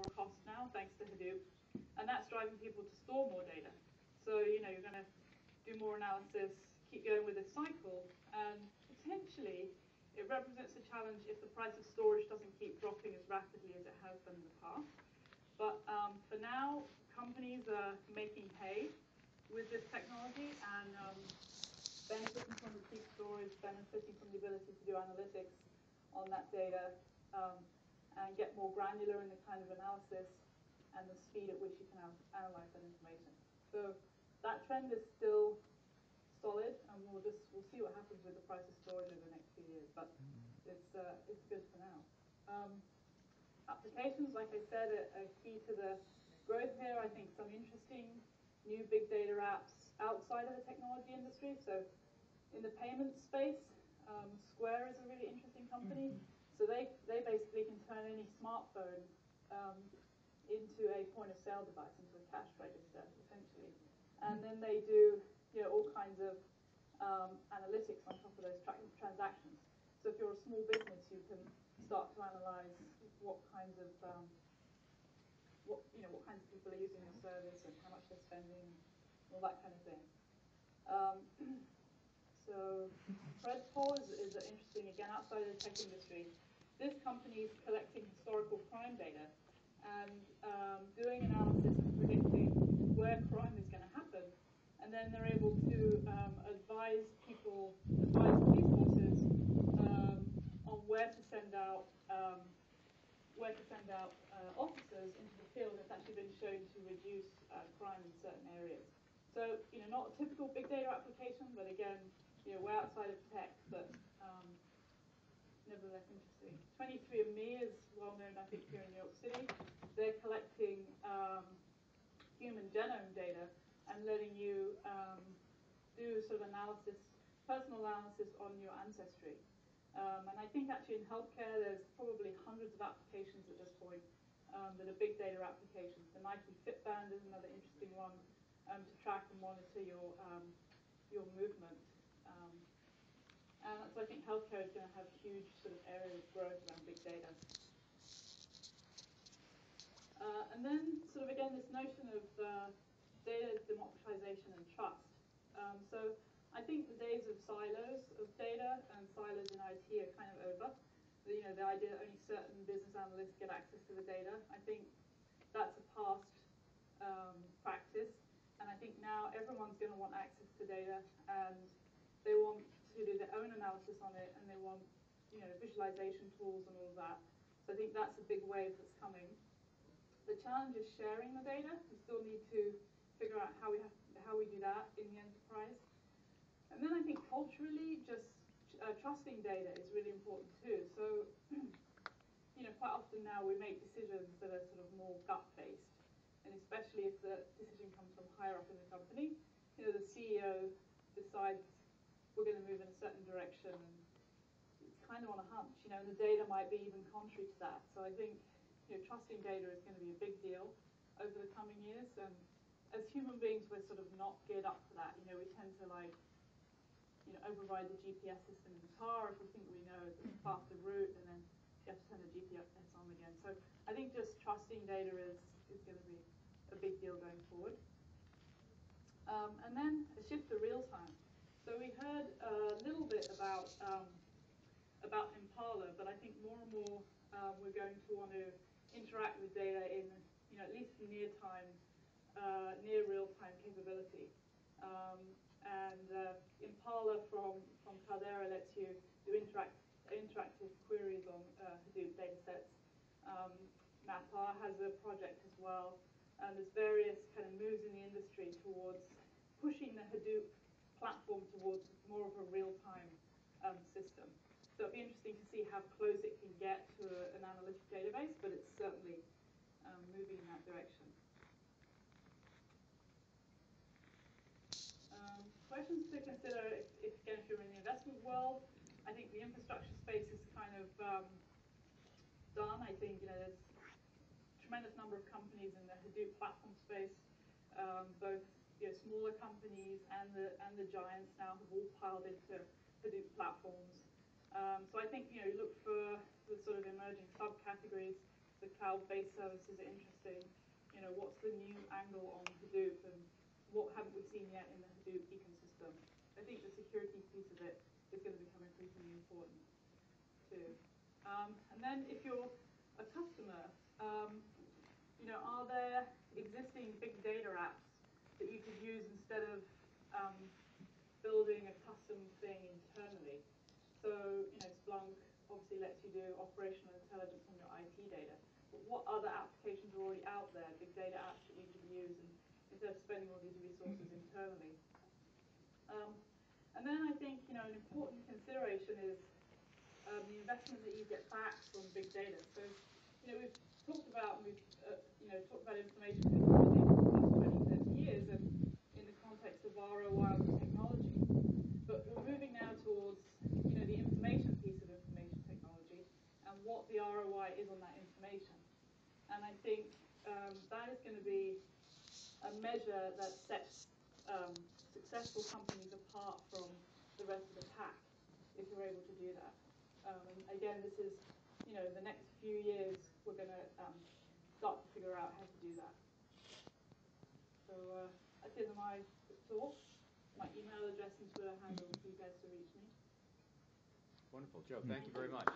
more cost now thanks to Hadoop, and that's driving people to store more data. So you're going to do more analysis, keep going with this cycle, and potentially it represents a challenge if the price of storage doesn't keep dropping as rapidly as it has done in the past. But for now, companies are making hay with this technology and benefiting from the cheap storage, benefiting from the ability to do analytics on that data, and get more granular in the kind of analysis and the speed at which you can analyze that information. So that trend is still solid, and we'll see what happens with the price of storage over the next few years. But it's good for now. Applications, like I said, are key to the growth here. I think some interesting new big data apps outside of the technology industry. So in the payment space, Square is a really interesting company. So they basically can turn any smartphone into a point-of-sale device, into a cash register, essentially. And then they do all kinds of analytics on top of those transactions. So if you're a small business, you can start to analyze what kinds of people are using your service and how much they're spending, all that kind of thing. So Predpol is interesting, again, outside of the tech industry. This company is collecting historical crime data and doing analysis and predicting where crime is going to happen. And then they're able to advise police forces on where to send out officers into the field. It's actually been shown to reduce crime in certain areas. So not a typical big data application, but again, we're outside of tech, but nevertheless interesting. 23andMe is well known, I think, here in New York City. They're collecting human genome data and letting you do sort of personal analysis on your ancestry. And I think actually in healthcare, there's probably hundreds of applications at this point that are big data applications. The Nike Fitband is another interesting one to track and monitor your movement. And so I think healthcare is going to have huge sort of area of growth around big data. And then sort of again this notion of data democratization and trust. So I think the days of silos of data and silos in IT are kind of over. The idea that only certain business analysts get access to the data, I think that's a past practice. And I think now everyone's going to want access to data, and they want to do their own analysis on it, and they want visualization tools and all of that. So I think that's a big wave that's coming. The challenge is sharing the data. We still need to figure out how we do that in the enterprise. And then I think culturally, just trusting data is really important too. So quite often now we make decisions that are sort of more gut-based, and especially if the decision comes from higher up in the company. The CEO decides we're going to move in a certain direction, and it's kind of on a hunch, and the data might be even contrary to that. So I think trusting data is going to be a big deal over the coming years, and as human beings, we're sort of not geared up for that. We tend to override the GPS system in the car if we think we know the faster route, and then you have to turn the GPS on again. So I think just trusting data is going to be a big deal going forward. And then a shift to real time. So we heard a little bit about Impala, but I think more and more we're going to want to interact with data in at least near real-time capability. And Impala from Cloudera lets you do interactive queries on Hadoop datasets. Mapr has a project as well. And there's various kind of moves in the industry towards pushing the Hadoop platform towards more of a real-time system. So it'll be interesting to see how close it can get to an analytic database, but it's certainly moving in that direction. Questions to consider if you're in the investment world. I think the infrastructure space is kind of done. I think there's a tremendous number of companies in the Hadoop platform space, both smaller companies and the giants now have all piled into Hadoop platforms. So I think you look for the sort of emerging subcategories. The cloud-based services are interesting. what's the new angle on Hadoop and what haven't we seen yet in the Hadoop ecosystem. I think the security piece of it is going to become increasingly important too. And then if you're a customer, are there existing big data apps that you could use instead of building a custom thing internally? So, Splunk obviously lets you do operational intelligence on your IT data. But what other applications are already out there, big data apps that you can use instead of spending all these resources internally? And then I think, an important consideration is the investment that you get back from big data. So, we've talked about information technology for 20, 30 years and in the context of ROI on technology. But we're moving now towards, the information piece of information technology and what the ROI is on that information. And I think that is going to be a measure that sets successful companies apart from the rest of the pack, if you're able to do that. And again, this is, the next few years, we're going to start to figure out how to do that. So that's the end of my talk. My email address and Twitter handle for you guys to reach me. Wonderful. Joe, thank you very much.